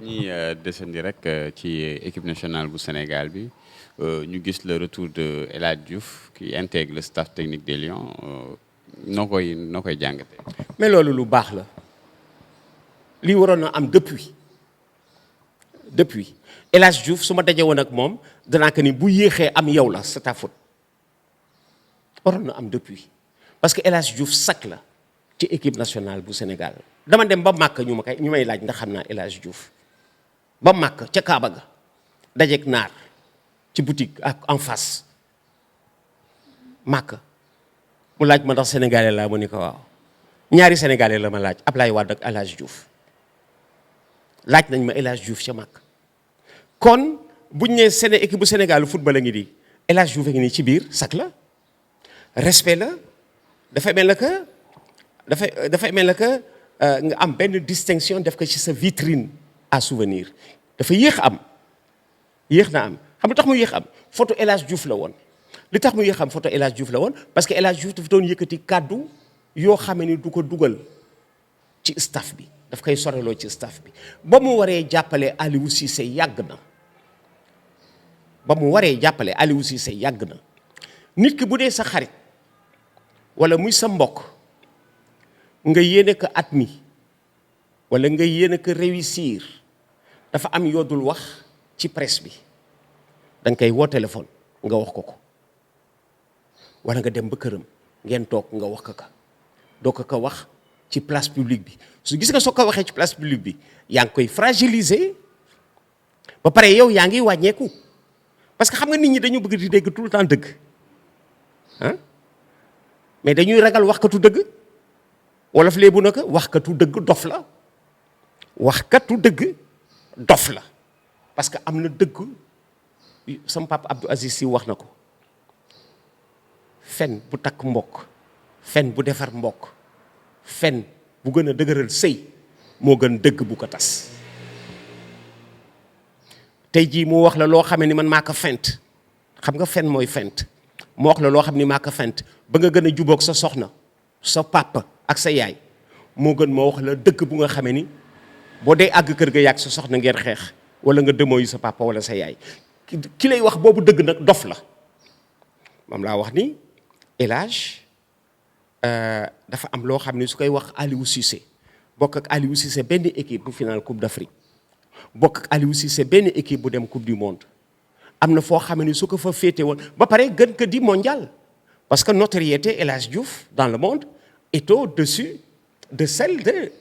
dañuy descendi rek ci équipe nationale bu Sénégal bi ñu gis le retour de El Hadj Diouf qui intègre le staff technique des Lions noo koy jàngatee. mais loolu lu baax la lii waroon na am depuis El Hadj Diouf su ma daje woon ak moom danaa ko ni bu yéexee am yow la c'est ta faute waroon na am depuis parce que El Hadj Diouf sac la ci équipe nationale bu Sénégal dama dem ba màkk ñu may laaj ndax xam naa El Hadj Diouf ba màkk ca Kaaba ga dajeeg naar ci boutique ak en face màkk mu laaj ma ndax sénégalais laa mu ni ko waaw ñaari sénégalais la ma laaj Ablaye Wade ak El Hadj Diouf laaj nañ ma El Hadj Diouf ca màkk kon buñ ne équipe bu Sénégal football a ngi di El Hadj Diouf a ngi nii ci biir sac la respect la dafay mel na que dafay mel na que nga am benn distinction def ko ci sa vitrine à souvenir dafa yéex na am xam nga tax mu yéex am photo El Hadj Diouf la woon li tax mu yéex am photo El Hadj Diouf la woon parce que El Hadj Diouf dafa doon yëkkati kàddu yoo xam ne du ko dugal ci staff bi daf koy soreloo ci staff bi ba mu waree jàppale Aliou Cissé yàgg na nit ki bu dee sa xarit wala muy sa mbokk nga yéene ko at mi wala nga yéene ko réussir dafa am yoodul wax ci presse bi da nga koy woo téléphone nga wax ko wala nga dem ba këram ngeen toog nga wax ko doo ko wax ci place publique bi su gis nga soo ko waxee ci place publique bi yaa ngi koy fragiliser ba pare yow yaa ngi wàññeeku parce que xam nga nit ñi dañu bëgg di dégg tout le temps dëgg mais dañuy ragal waxkatu dëgg wolof léebu na ko waxkatu dëgg dof la parce que am na dëgg sama papa Abdou Aziz Sy wax na ko fen bu takk mbokk fen bu defar mbokk fen bu gën a dëgëral sëy moo gën dëgg bu ko tas tey jii mu wax la loo xam ne man maa ko fent xam nga fen mooy fent mu wax la loo xam ni maa ko fent ba nga gën a jubóog sa soxna sa papa ak sa yaay moo gën moo wax la dëgg bu nga xamee ni boo dee àgg kër ga yàgg sa soxna ngeen xeex wala nga demoo yu sa papa wala sa yaay ki lay wax boobu dëgg nag dof la moom laa wax ni El Hadj dafa am loo xam ne su koy wax Aliou Cissé bokk ak Aliou Cissé benn équipe bu finale Coupe d'Afrique bokk ak Aliou Cissé benn équipe bu dem Coupe du Monde am na foo xam ne su ko fa féete woon ba pare gën ko di mondial parce que notoriété El Hadj Diouf dans le monde est au-dessus de celle de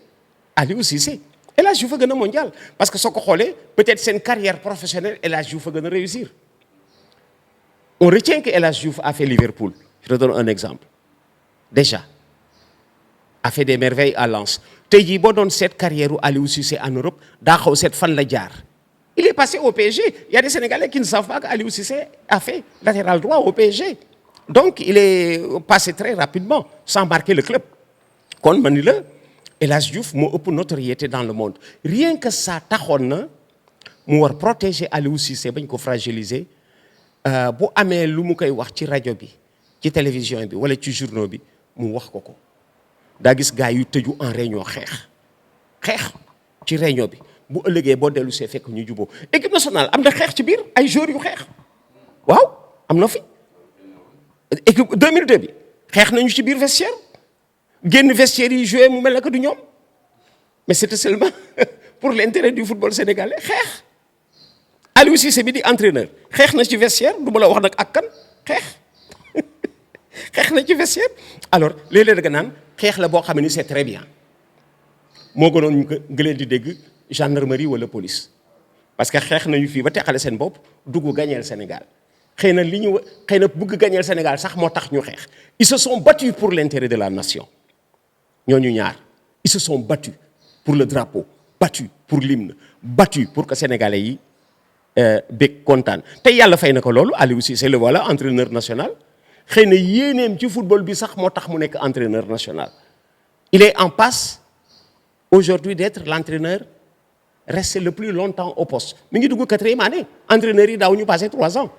Aliou Cissé El Hadj Diouf a gën a mondial parce que soo ko xoolee peut-être seen carrière professionnelle El Hadj Diouf a gën a réussir on retient que El Hadj Diouf a fait Liverpool je te donne un exemple déjà a fait des merveilles à Lens tey jii boo doon seet carrière u Aliou Cissé en Europe daa xaw seet fan la jaar il est passé au PSG il y a des Sénégalais qui ne savent pas que Aliou Cissé a fait latéral droit au PSG donc il est passé très rapidement sans marquer le club kon man ni la El Hadj Diouf moo ëpp notoriété dans le monde rien que ça taxoon na mu war protéger Aliou Cissé bañ ko fragiliser bu amee lu mu koy wax ci rajo bi ci télévision bi wala ci journaux bi mu wax ko daa gis gars yu tëju en réunion xeex ci réunion bi bu ëllëgee boo dellu see fekk ñu juboo équipe nationale am na xeex ci biir ay joueurs yu xeex waaw am na fi équipe 2002 bi xeex nañu ci biir vestiaire génn vestiaire yi joué mu mel na que du ñoom mais c'était seulement pour l'intérêt du football sénégalais xeex Aliou Cissé bi di entraîneur xeex na ci vestiaire du ma la wax nag ak kan xeex na ci vestiaire alors léeg-léeg nga naan xeex la boo xam ne c'est très bien moo gënoon ñu ko leen di dégg gendarmerie wala police parce que xeex nañu fii ba teqale seen bopp dugg gañeel Sénégal xëy na bëgg gañeel Sénégal sax moo tax ñu xeex ils se sont battus pour l'intérêt de la nation ñooñu ñaar ils se sont battus pour le drapeau battus pour l'hymne battus pour que sénégalais yi bég kontaan tey yàlla fay na ko loolu Aliou Cissé le voilà entraîneur national xëy na yéeneem ci football bi sax moo tax mu nekk entraîneur national il est en passe aujourd'hui d'être l'entraîneur resté le plus longtemps au poste mi ngi dugg 4e année entraîneur yi daaw ñu passé 3 ans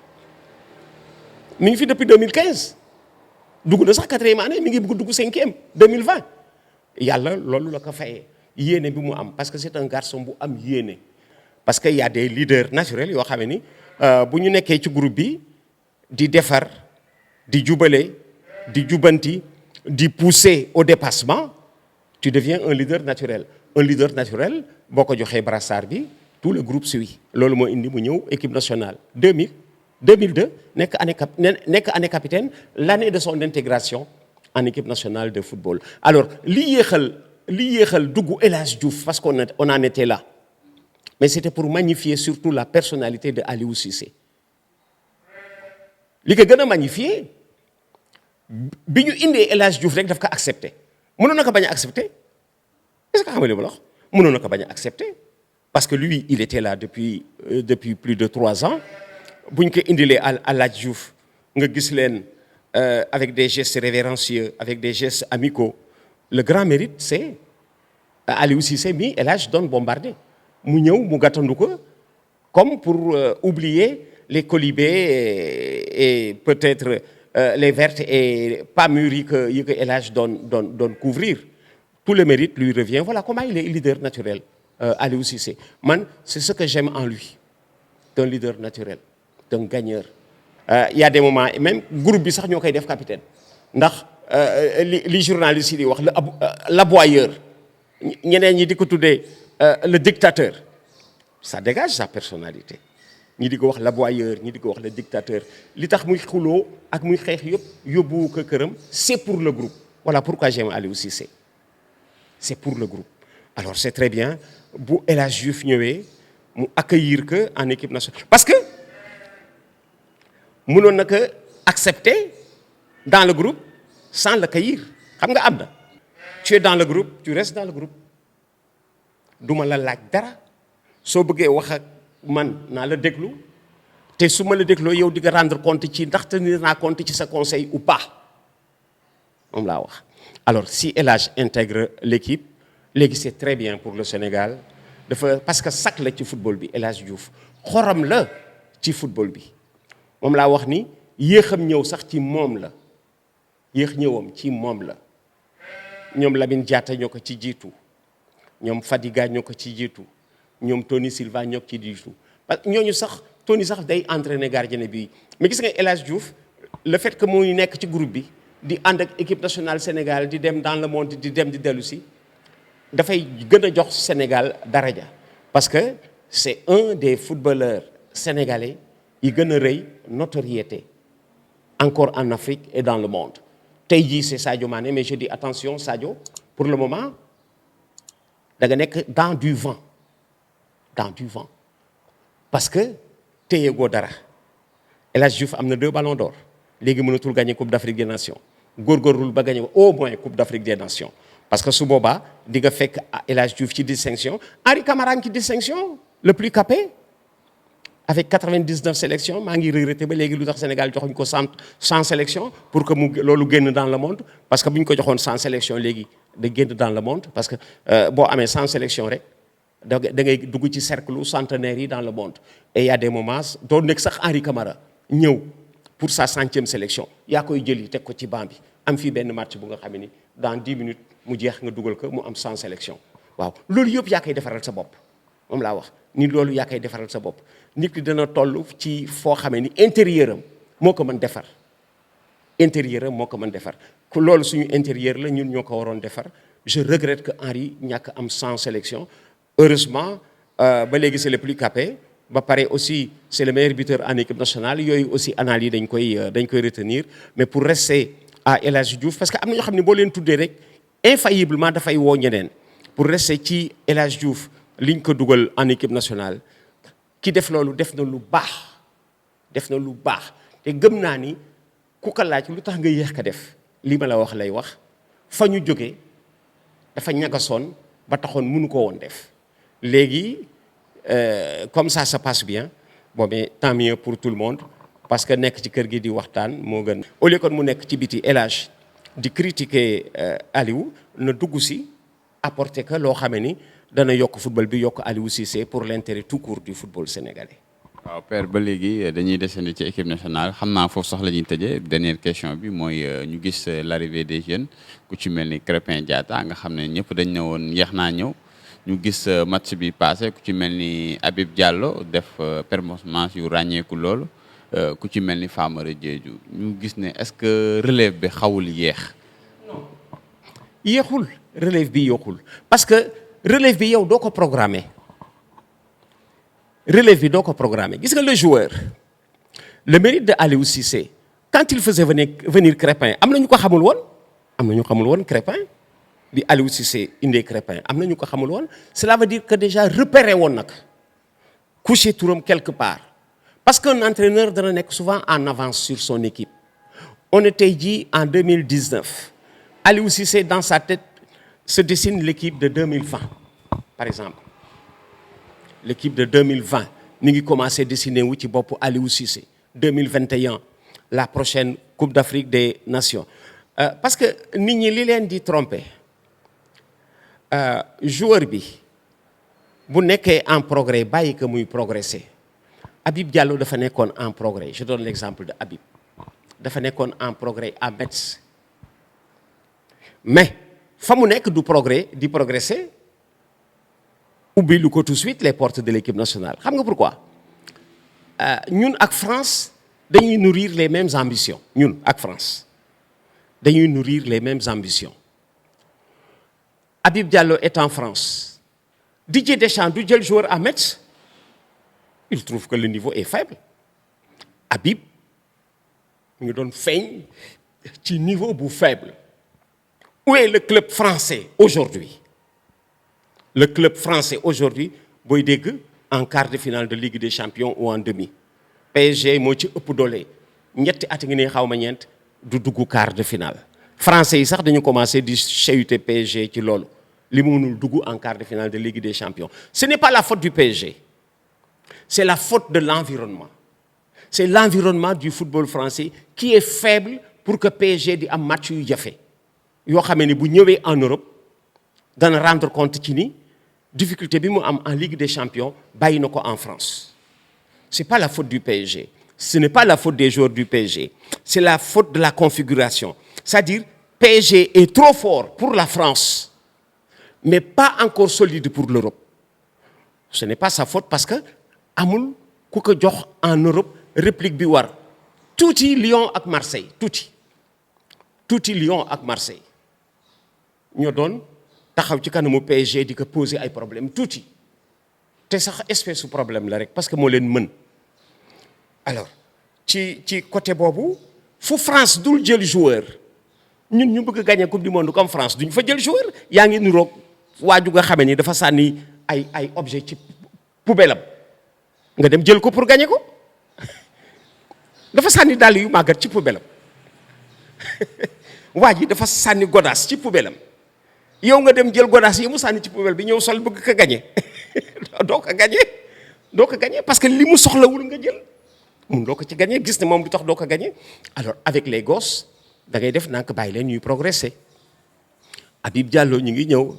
mi ngi fi depuis 2015 dugg na sax 4e année mi ngi bëgg dugg 5e 2020 yàlla loolu la ko fayee yéene bi mu am parce que c'est un garçon bu am yéene parce que y a des leaders naturels yoo xam ni bu ñu nekkee ci groupe bi di defar di jubale di jubanti di pousser au dépassement tu deviens un leader naturel. Un leader naturel boo ko joxee brassard bi tout le groupe suit loolu moo indi mu ñëw équipe nationale 2002 nekk année capitaine l'année de son intégration en équipe nationale de football. Alors li yéexal dugg El Hadj Diouf parce qu'on en était là mais c'était pour magnifier surtout la personnalité de Aliou Cissé li ko gën a magnifier bi ñu indee El Hadj Diouf rek daf ko accepté mënoon na ko bañ a accepté est-ce que xam nga li ma la wax mënoon na ko bañ a accepté parce que lui il était là depuis plus de 3 ans bu ñu ko indilee El Hadj Diouf nga gis leen avec des gestes révérencieux avec des gestes amicaux le grand mérite c'est Aliou Cissé mi El Hadj doon bombardé mu ñëw mu gàttandu ko comme pour oublier les colibés et peut-être les vertes et pas mûres yi que El Hadj doon couvrir tout le mérite lui revient. Voilà comment il est leader naturel Aliou Cissé man c'est ce que j'aime en lui d'un leader naturel d'un gagneur. Il y a des moments même groupe bi sax ñoo koy def capitaine ndax li journaliste yi di wax l'aboyeur ñeneen ñi di ko tuddee le dictateur ça dégage sa personnalité ñi di ko wax l'aboyeur ñi di ko wax le dictateur li tax muy xuloo ak muy xeex yëpp yóbbu ko këram c'est pour le groupe. Voilà pourquoi j'aime Aliou Cissé c'est pour le groupe. Alors c'est très bien bu El Hadj Diouf ñëwee mu accueillir que en équipe nationale parce que mënoon na ko accepter dans le groupe sans l'accueillir xam nga am na tu es dans le groupe tu restes dans le groupe duma la laaj dara soo bëggee wax ak man naa la déglu te su ma la dégloo yow di nga rendre compte ci ndax tenir naa compte ci sa conseil ou pas moom laa wax. Alors si El Hadj intègre l'équipe léegi c'est très bien pour le Sénégal dafa parce que sac la ci football bi El Hadj Diouf xorom la ci football bi moom laa wax ni yéexam ñëw sax ci moom la yéex ñëwam ci moom la ñoom Lamine Diatta ñoo ko ci jiitu ñoom Fadiga ñoo ko ci jiitu ñoom Tony Silva ñoo ko ci jiitu parce que ñooñu sax Tony sax day entraîner gardien bi mais gis nga El Hadj Diouf le fait que muy nekk ci groupe bi di ànd ak équipe nationale Sénégal di dem dans le monde di dem di dellu si dafay gën a jox Sénégal daraja parce que c'est un des footballeurs sénégalais yi gën a rëy notoriété encore en Afrique et dans le monde tey jii c'est Sadio Mané mais je dis attention Sadio pour le moment da nga nekk dans du vent parce que téye goo dara El Hadj Diouf am na 2 ballons d'or léegi mënatul gagner Coupe d'Afrique des Nations góorgóorlu ba gagner au moins Coupe d'Afrique des Nations parce que su boobaa di nga fekk El Hadj Diouf ci distinction Henri Camara ci distinction le plus capé avec 99 sélections maa ngi regretté ba léegi lu tax Sénégal joxuñ ko 100 sélections pour que mu loolu génn dans le monde parce que bu ñu ko joxoon 100 sélections léegi da génn dans le monde parce que boo amee 100 sélections rek da ngay dugg ci cercle centenaire yi dans le monde et il y a des moments doo nekk sax Henri Camara ñëw pour sa 100e sélection yaa koy jëli teg ko ci banc bi am fii benn match bu nga xam ni dans 10 minutes mu jeex nga dugal ko mu am 100 sélections waaw loolu yëpp yaa koy defaral sa bopp moom laa wax ni loolu yaa koy defaral sa bopp nit ki dana toll ci foo xamee ni intérieur am moo ko mën defar intérieur am moo ko mën defar ku loolu suñu intérieur la ñun ñoo ko waroon defar je regrette que Henri ñàkk am 100 sélections heureusement ba léegi c'est le plus capé ba pare aussi c'est le meilleur buteur en équipe nationale yooyu aussi analyse dañ koy retenir mais pour rester à El Hadj Diouf parce que am na ñoo xam ne boo leen tuddee rek infailliblement dafay woo ñeneen pour rester ci El Hadj Diouf liñ ko dugal en équipe nationale ki def loolu def na lu baax te gëm naa ni ku ko laaj lu tax nga yéex ka def li ma la wax lay wax fa ñu jógee dafa ñagasoon ba taxoon mënu ko woon def léegi comme ça se passe bien bon mais tant mieux pour tout le monde parce que nekk ci kër gi di waxtaan moo gën au lieu kon mu nekk ci biti El Hadj di critiquer Aliou na dugg si apporter que loo xamee ni dana yokk football bi yokk Aliou Cissé pour l'intérêt tout court du football sénégalais. waaw père ba léegi dañuy desandi ci équipe nationale xam naa foofu sax la ñuy tëjee dernière question bi mooy ñu gis l'arrivée des jeunes ku ci mel ni Krépin Diatta nga xam ne ñëpp dañ ne woon yéex naa ñëw ñu gis match bi passé ku ci mel ni Habib Diallo def performance yu ràññeeku loolu ku ci mel ni Famara Diédhiou ñu gis ne est-ce que relève bi xawul yéex. yéexul relève bi yéexul parce que relève bi yow doo ko programmer relève bi doo ko programmer gis nga le joueur le mérite de Aliou Cissé quand il faisait venir Crépin am na ñu ko xamul woon am na ñu xamul woon Crépin bi Aliou Cissé indee Crépin am na ñu ko xamul woon cela veut dire que déjà repéré woon nag couché turam quelque part parce qu'un entraîneur dana nekk souvent en avance sur son équipe on est tey jii en 2019 Aliou Cissé dans sa tête se dessine l'équipe de 2020 par exemple l'équipe de 2020 mi ngi commencé dessiner wu ci bopp Aliou Cissé 2021 la prochaine Coupe d'Afrique des Nations parce que nit ñi li leen di tromper joueur bi bu nekkee en progrès bàyyi que muy progresser Habib Diallo dafa nekkoon en progrès je donne l'exemple de Habib dafa nekkoon en progrès à Metz mais fa mu nekk du progrès di progresser ubbi lu ko tout de suite les portes de l'équipe nationale xam nga pourquoi ñun ak France dañuy nourrir les mêmes ambitions ñun ak France dañuy nourrir les mêmes ambitions Habib Diallo est en France Didier Deschamps du jël joueur à Metz il trouve que le niveau est faible Habib mu ngi doon feeñ ci niveau bu faible où est le club français aujourd'hui le club français aujourd'hui booy dégg en quart de finale de Ligue des Champions ou en demi PSG moo ci ëpp doole ñetti at ngi ne xaw ma ñeent du dugg quart de finale français yi sax dañu commencé di chahuter PSG ci loolu li mu mënul dugg en quart de finale de Ligue des Champions ce n'est pas la faute du PSG c'est la faute de l'environnement c'est l'environnement du football français qui est faible pour que PSG di am match yu jafe yoo xamee ni bu ñëwee en Europe dana rendre compte ci ni difficulté bi mu am en Ligue des Champions bàyyi na ko en France c'est pas la faute du PSG ce n'est pas la faute des joueurs du PSG c'est la faute de la configuration c'est-à-dire PSG est trop fort pour la France mais pas encore solide pour l'Europe ce n'est pas sa faute parce que amul ku ko jox en Europe réplique bi war tuuti Lyon ak Marseille tuuti Lyon ak Marseille ñoo doon taxaw ci kanamu PSG di ko poser ay problème tuuti te sax espèce su problème la rek parce que moo leen mën alors ci côté boobu fu France dul jël joueur ñun ñu bëgg a gagner coupe du monde comme France duñ fa jël joueur yaa ngi niroog waaju nga xamee ni dafa sànni ay objet ci poubelle am nga dem jël ko pour gagner ko dafa sànni dàll yu màggat ci poubelle am waa ji dafa sànni godaas ci poubelle am yow nga dem jël godaas yi mu sànni ci poubelle bi ñëw sol bëgg ko gagner doo ko gagner parce que li mu soxlawul nga jël mun doo ko ci gagner gis ne moom du tax doo ko gagner alors avec les gosses da ngay def nank bàyyi leen ñuy progresser Habib Diallo ñu ngi ñëw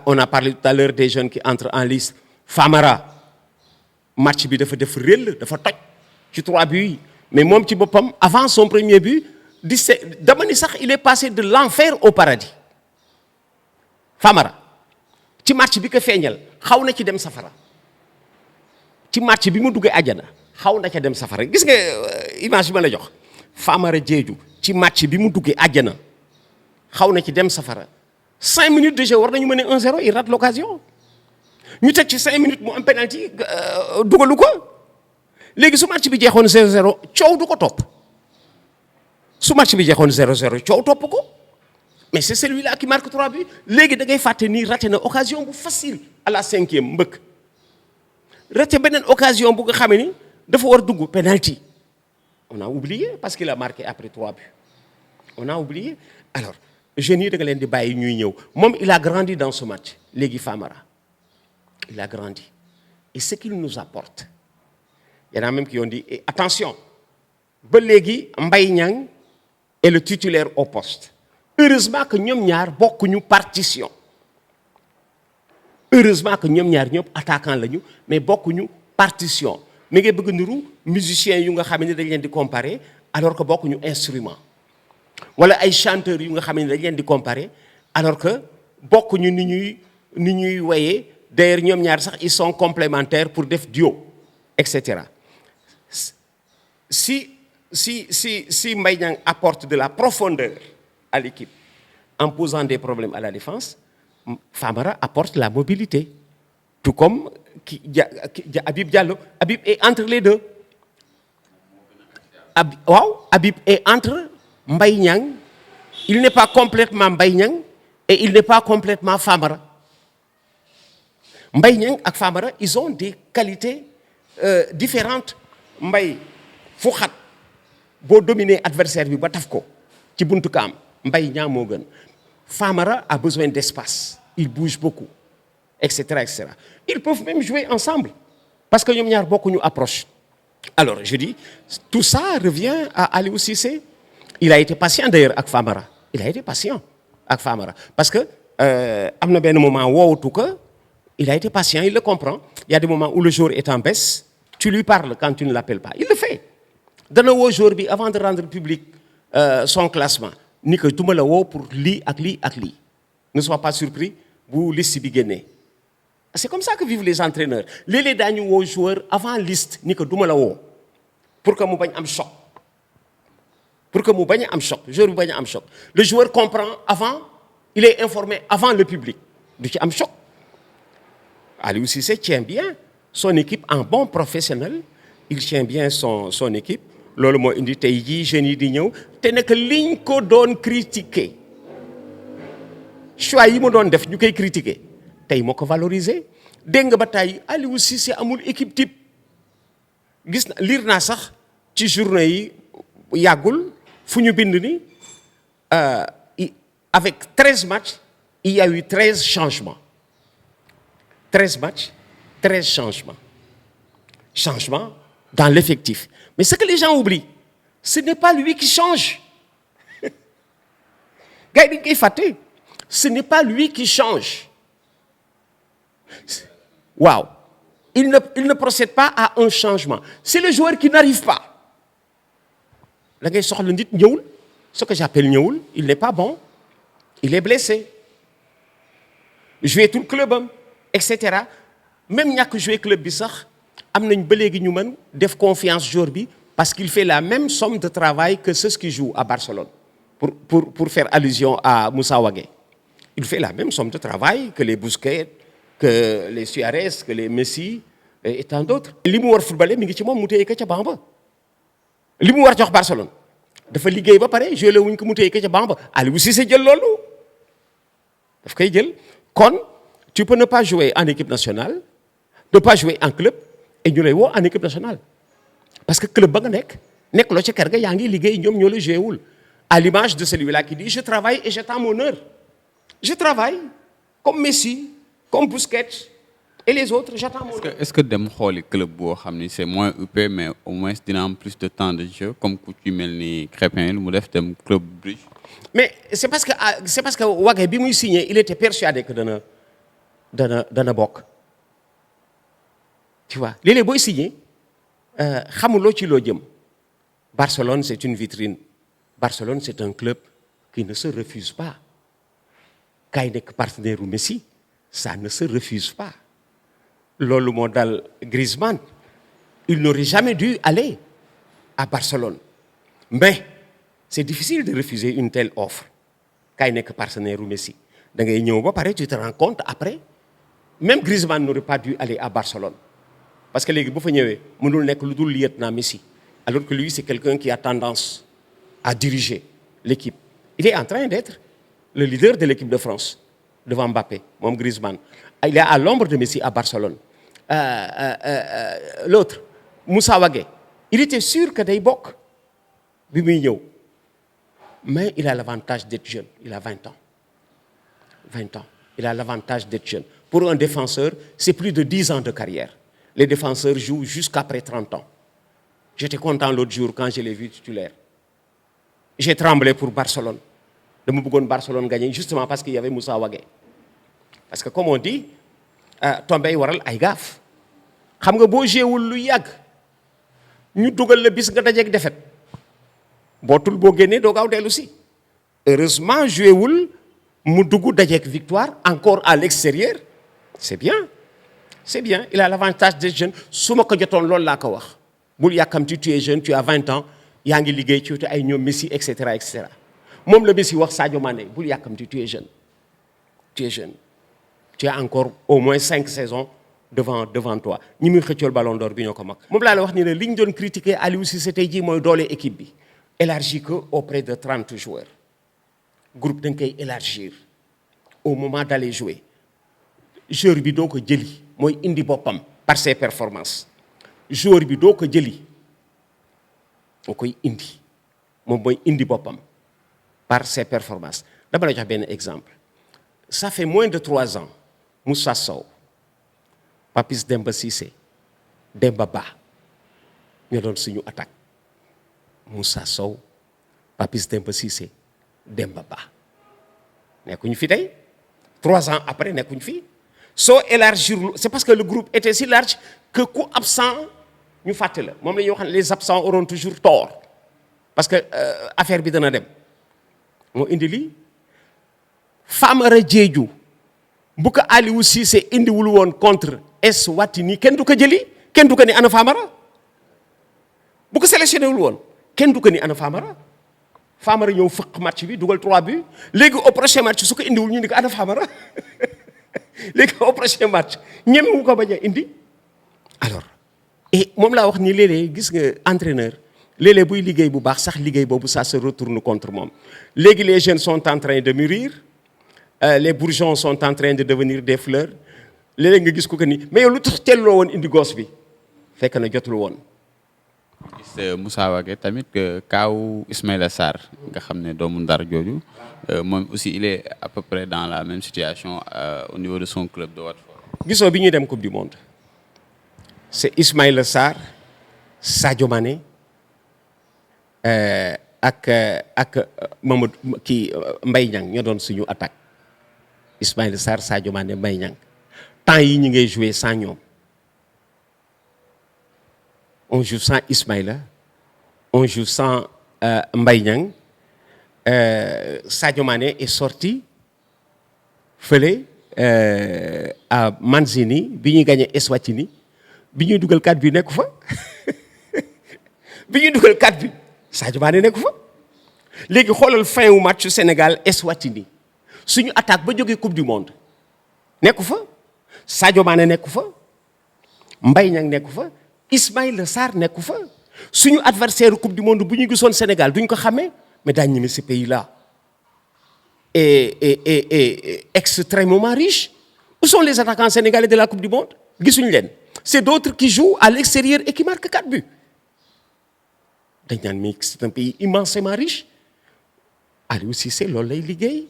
on a parlé tout à l'heure des jeunes qui entrent en lice Famara match bi dafa def réel dafa toj ci 3 buts yi mais moom ci boppam avant son premier but dama ni sax il est passé de l'enfer au paradis Famara ci match bi ko feeñal xaw na ci dem safara ci match bi mu duggee àjjana xaw na ca dem safara gis nga image bi ma la jox Famara Diédhiou ci match bi mu duggee àjjana xaw na ci dem safara 5 minutes de jeu war nañu mener 1-0 il rate l'occasion ñu teg ci 5 minutes mu am penalty dugalu ko léegi su match bi jeexoon 0-0 coow du ko topp su match bi jeexoon 0-0 coow topp ko mais c'est celui-là qui marque 3 buts léegi da ngay fàtte nii raté na occasion bu facile à la 5e mbëkk raté beneen occasion bu nga xamee ni dafa war dugg penalty on a oublié parce qu'il a marqué après 3 buts on a oublié alors jeunes yi da nga leen di bàyyi ñuy ñëw moom il a grandi dans ce match léegi Famara il a grandi et ce qu'il nous apporte il y en a même qui ont dit et attention ba léegi Mbaye Niang est le titulaire au poste heureusement que ñoom ñaar bokkuñu partition heureusement que ñoom ñaar ñëpp attaquant lañu mais bokkuñu partition mi ngay bëgg niru musiciens yu nga xam ne dañ leen di comparer alors que bokkuñu instrument wala ay chanteurs yu nga xam ne dañ leen di comparer alors que bokkuñu ni ñuy ni ñuy woyee d'ailleurs ñoom ñaar sax ils sont complémentaires pour def duo et cetera si Mbaye Niang apporte de la profondeur à l'équipe en posant des problèmes à la défense, Famara apporte la mobilité. Tout comme Habib Diallo. Habib est entre les deux. Habib est entre Mbaye Niang. Il n'est pas complètement Mbaye Niang et il n'est pas complètement Famara. Mbaye Niang et Famara, ils ont des qualités différentes. Mbaye, fu xat boo dominer adversaire bi ba taf ko ci buntu kaam Mbaye Niang moo gën. Famara a besoin d'espace. Il bouge beaucoup, etc., etc. Ils peuvent même jouer ensemble parce que ñoom ñaar bokkuñu approche. Alors je dis, tout ça revient à Aliou Cissé. Il a été patient d'ailleurs avec Famara. Il a été patient avec Famara parce que am na benn moment woowutu ko. Il a été patient, il le comprend. Il y a des moments où le joueur est en baisse. Tu lui parles quand tu ne l'appelles pas. Il le fait. Dana woo joueur bi avant de rendre public son classement. Ni que duma la woo pour lii ak lii ak lii. Ne sois pas surpris bu liste bi génnee. C'est comme ça que vivent les entraîneurs. Léeg-léeg daañu woo joueur avant liste ni que duma la woo pour que mu bañ am choc. Pour que mu bañ a am choc. Joueur bi bañ a am choc. Le joueur comprend avant, il est informé avant le public. Du ci am choc. Aliou Cissé tient bien son équipe en bon professionnel. Il tient bien son équipe. Loolu moo indi tey jii jeunes yi di ñëw te nag liñ ko doon critiquer choix yi mu doon def ñu koy critiquer tey moo ko valoriser dégg nga ba tey Aliou Cissé amul équipe type gis na lire naa sax ci journée yi yàggul fu ñu bind ni avec 13 matchs il y a eu 13 changements 13 matchs 13 changements dans l'effectif. Mais ce que les gens oublient, ce n'est pas lui qui change. Ce n'est pas lui qui change. Waouh! Il ne procède pas à un changement. C'est le joueur qui n'arrive pas. Ce que j'appelle Nyoul, il n'est pas bon. Il est blessé. Jouer tout le club, etc. Même n'y a que jouer club bizarre. Am nañ ba léegi ñu mën def confiance joueur bi parce qu'il fait la même somme de travail que ceux qui jouent à Barcelone pour faire allusion à Moussa Wagué. Il fait la même somme de travail que les Busquets, que les Suarez, que les Messi et tant d'autres. Li mu war footballé mi ngi ci moom mu téye ko ca banc ba li mu war jox Barcelone dafa liggéey ba pare joué la wuñ ko mu téye ko ca banc ba Aliou Cissé jël loolu daf koy jël kon tu peux ne pas jouer en équipe nationale ne pas jouer en club et ñu lay woo en équipe nationale parce que club ba nga nekk loo ca kër ga yaa ngi liggéey ñoom ñoo la joué wul à l'image de celui-là qui dit je travaille et j'attends mon heure. Je travaille comme Messi, comme Busquets et les autres, j'attends mon heure. Est-ce que dem xooli club boo xam ni c'est moins huppé mais au moins dina am plus de temps de jeu comme ku ci mel ni Crépin lu mu def dem club Bruges. Mais c'est parce que Wagué bi muy signé il était persuadé que dana bokk. Tu vois léeg-léeg booy signé xamuloo ci loo jëm. Barcelone c'est une vitrine. Barcelone c'est un club qui ne se refuse pas. Kay nekk partenaire u Messi ça ne se refuse pas. Loolu moo dal Griezmann. Il n'aurait jamais dû aller à Barcelone. Mais c'est difficile de refuser une telle offre. Kay nekk partenaire u Messi. Da ngay ñëw ba pare tu te rends compte après même Griezmann n'aurait pas dû aller à Barcelone. Parce que léegi bu fa ñëwee mënul nekk lu dul lieutenant Messi. Alors que lui c'est quelqu'un qui a tendance à diriger l'équipe. Il est en train d'être le leader de l'équipe de France devant Mbappé, moom Griezmann. Il est à l'ombre de Messi à Barcelone. L'autre, Moussa Wagué, il était sûr que day bokk bi muy ñëw. Mais il a l'avantage d'être jeune. Il a 20 ans. 20 ans. Il a l'avantage d'être jeune. Pour un défenseur, c'est plus de 10 ans de carrière. Les défenseurs jouent jusqu'après 30 ans. J'étais content l'autre jour quand je l'ai vu titulaire. J'ai tremblé pour Barcelone. dama bëggoon Barcelone gagner justement parce qu'il y avait Moussa Wagué. Parce que comme on dit tombé waral ay gaaf. Xam nga boo jéewul lu yàgg ñu dugal la bis nga dajeeg défaite. Bootul boo génnee doo gaaw dellu si. Heureusement joué wul mu dugg dajeeg victoire encore à l'extérieur. c'est bien c'est bien il a l'avantage des jeunes su ma ko jotoon loolu laa ko wax bul yàkkamti tu es jeune tu as 20 ans yaa ngi liggéey ci ay ñoom Messi et cetera moom la Messi wax Sadio Mané bul yàkkamti tu es jeune tu as encore au moins 5 saisons devant toi ñi muy xëccool ballon d'or bi ñoo ko mag moom laa la wax ni ne li ñu doon critiquer Aliou Cissé tey jii mooy doole équipe bi élargi que auprès de 30 joueurs groupe da nga koy élargir au moment d'aller jouer joueur bi doo ko jëli mooy indi boppam par ses performances joueur bi doo ko jëli moo koy indi moom mooy indi boppam par ses performances dama la jox benn exemple ça fait moins de 3 ans Moussa Sow Papis Demba Cissé Demba Ba ñoo doon suñu attaque Moussa Sow Papis Demba Cissé Demba Ba nekkuñu fi tey 3 ans après nekkuñu fi soo élargir c'est parce que le groupe était si large que ku absent ñu fàtte la moom la ñuy wax ne les absents auront toujours tort parce que affaire bi dana dem moo indi lii Famara Diédhiou bu ko Aliou Cissé indiwul woon contre Eswatini kenn du ko jëli kenn du ko ni ana Famara bu ko sélectionné wul woon kenn du ko ni ana Famara ñëw fëq match bi dugal 3 buts léegi au prochain match su ko indiwul ñu ni ko ana Famara léegi au prochain match ñemewu ko bañ a indi alors et moom laa wax ni léeg-léeg gis nga entraîneur léeg-léeg buy liggéey bu baax sax liggéey boobu ça se retourne contre moom léegi les jeunes sont en train de mûrir les bourgeons sont en train de devenir des fleurs léeg-léeg nga gis ko que ni mais yow lu tax teeloo woon indi gosse bi fekk na jotul woon. gis Moussa Wagué tamit kaaw Ismaïla Sarr nga xam ne doomu Ndar jooju moom aussi il est à peu près dans la même situation au niveau de son club de Watford. gisoo bi ñuy dem coupe du monde c'est Ismaïla Sarr Sadio Mané ak Mamadou kii Mbaye Niang ñoo doon suñu attaque Ismaïla Sarr Sadio Mané Mbaye Niang temps yi ñu ngay jouer sans ñoom on joue sans Ismaïla on joue sans Mbaye Niang Sadio Mané est sorti fële à Manzini bi ñuy gagné Eswatini bi ñuy dugal 4 bi nekku fa bi ñuy dugal 4 bi Sadio Mané nekku fa léegi xoolal fin wu match Sénégal Eswatini suñu attaque ba jógee coupe du monde nekku fa Sadio Mané nekku fa Mbaye Niang nekku fa Ismaïla Sarr nekku fa suñu adversaire coupe du monde bu ñu gisoon Sénégal duñ ko xamee mais daañu ñeme ce pays-là et extrêmement riche. Où sont les attaquants sénégalais de la coupe du monde gisuñu leen c'est d'autres qui jouent à l'extérieur et qui marquent 4 buts dañ naan mais c'est un pays immensément riche Aliou Cissé loolu lay liggéey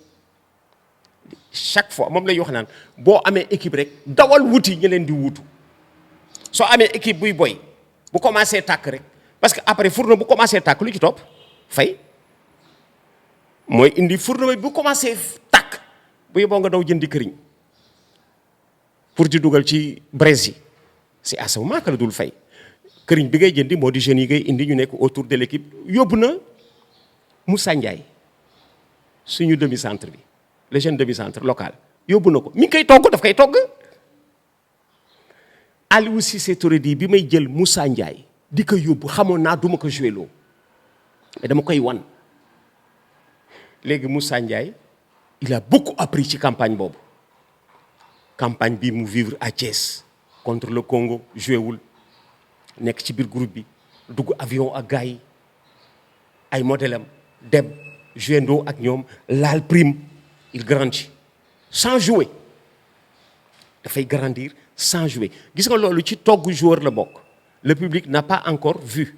chaque fois moom lay wax naan boo amee équipe rek dawal wuti ñu leen di wutu soo amee équipe buy boy bu commencé tàkk rek parce que après fourneau bu commencé tàkk lu ci topp fay mooy indi fourneau bi bu commencé tàkk bu yeboo nga daw jëndi këriñ pour di dugal ci braise yi c'est à ce moment que la dul fay këriñ bi ngay jëndi moo di jeunes yi ngay indi ñu nekk autour de l'équipe yóbbu na Moussa Ndiaye suñu demi-centre bi le jeune demi-centre local yóbbu na ko mi ngi koy togg daf koy togg Aliou Cissé Touré di bi may jël Moussa Ndiaye di ko yóbbu xamoon naa duma ko joué loo mais dama koy wan léegi Moussa Ndiaye il a beaucoup appris ci campagne boobu campagne bi mu vivre à Thiès contre le Congo joué wul nekk ci biir groupe bi dugg avion ak gars yi ay modèle am dem joué ndoo ak ñoom laal prime il grandit sans jouer dafay grandir sans jouer gis nga loolu ci togg joueur la bokk le public n'a pas encore vu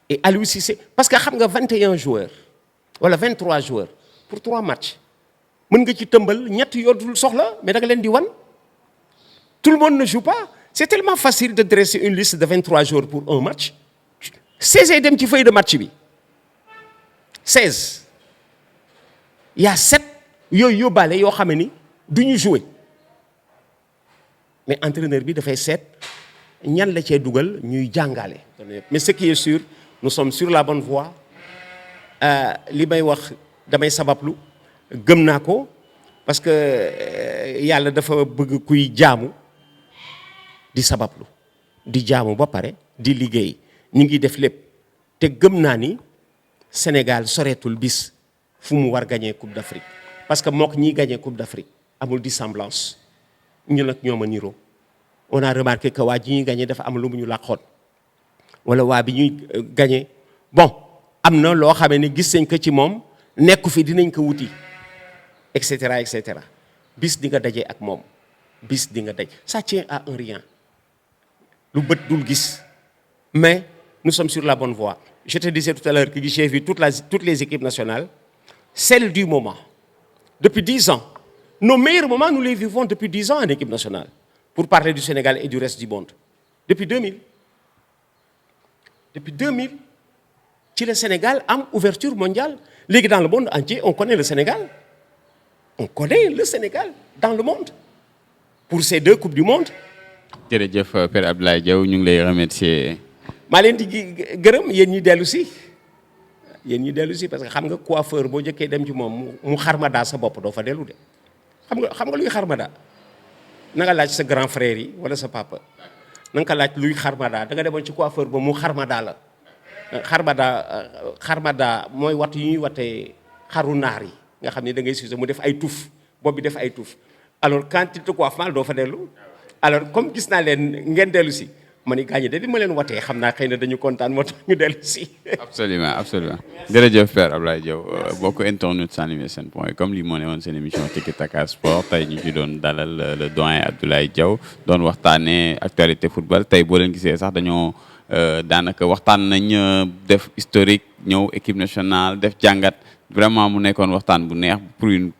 et Aliou Cissé parce que xam nga 21 joueurs wala 23 joueurs pour 3 matchs mën nga ci tëmbal ñett yoodul soxla mais da nga leen di wan tout le monde ne joue pas c'est tellement facile de dresser une liste de 23 joueurs pour un match 16 ay dem ci feuille de match bi 16 il y a 7 yooyu yóbbaale yoo xam ni du ñu jouer mais entraîneur bi dafay seet ñan la cee dugal ñuy jàngale. mais ce qui est sûr nous sommes sur la bonne voie li may wax damay sabablu gëm naa ko parce que yàlla dafa bëgg kuy jaamu di sabablu di jaamu ba pare di liggéey ñu ngi def lépp te gëm naa ni Sénégal soreetul bis fu mu war gagner Coupe d'Afrique parce que mook ñiy gagner Coupe d'Afrique amul dissemblance ñu nag ñoom a niroo on a remarqué que waa ji ñuy gagner dafa am lu mu ñu làqoon wala waa bi ñuy gagner bon am na loo xamee ne gis nañ ko ci moom nekku fi dinañ ko wuti et cetera et cetera bis di nga daje ak moom bis di nga daj ça tient à un rien lu bët dul gis mais nous sommes sur la bonne voie. Je te disais tout à l'heure que j'ai vu toutes les équipes nationales, celles du moment. Depuis 10 ans, nos meilleurs moments, nous les vivons depuis 10 ans en équipe nationale, pour parler du Sénégal et du reste du monde. Depuis 2000. Depuis 2000, si le Sénégal a une ouverture mondiale, dans le monde entier, on connaît le Sénégal. On connaît le Sénégal dans le monde. Pour ces 2 Coupes du Monde. jërëjëf Père Abdoulaye Diaw ñu ngi lay remercier. maa leen di gërëm yéen ñi dellu si parce que xam nga coiffeur boo jëkkee dem ci moom mu xarmadaa sa bopp doo fa dellu de xam nga luy xarmadaa na nga laaj sa grand frère yi wala sa papa na nga ko laaj luy xarmadaa da nga demoon ci coiffeur ba mu xarmadaa la xarmadaa mooy wat yu ñuy watee xaru naar yi nga xam ne da ngay suuse mu def ay tuuf bopp bi def ay tuuf alors quand il te coiffe mal doo fa dellu alors comme gis naa leen ngeen dellu si ma ni gaañi de di ma leen watee xam naa xëy na dañu kontaan moo tax ñu dellu si. absolument jërëjëf Père Abdoulaye Diaw bokk internet seneweb.com li moo ne woon seen émission Tiki Taka Sport tey ñu ci doon dalal le doyen Abdoulaye Diaw doon waxtaanee actualité football tey boo leen gisee sax dañoo daanaka waxtaan nañ def historique ñëw équipe nationale def jàngat vraiment mu nekkoon waxtaan bu neex pour une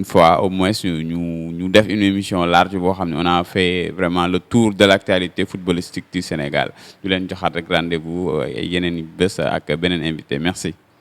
fois au moins ñu def une émission large boo xam ne on a fait vraiment le tour de l'actualité footballistique du Sénégal ñu leen joxaat rek rendez-vous yeneen i bés ak beneen invité merci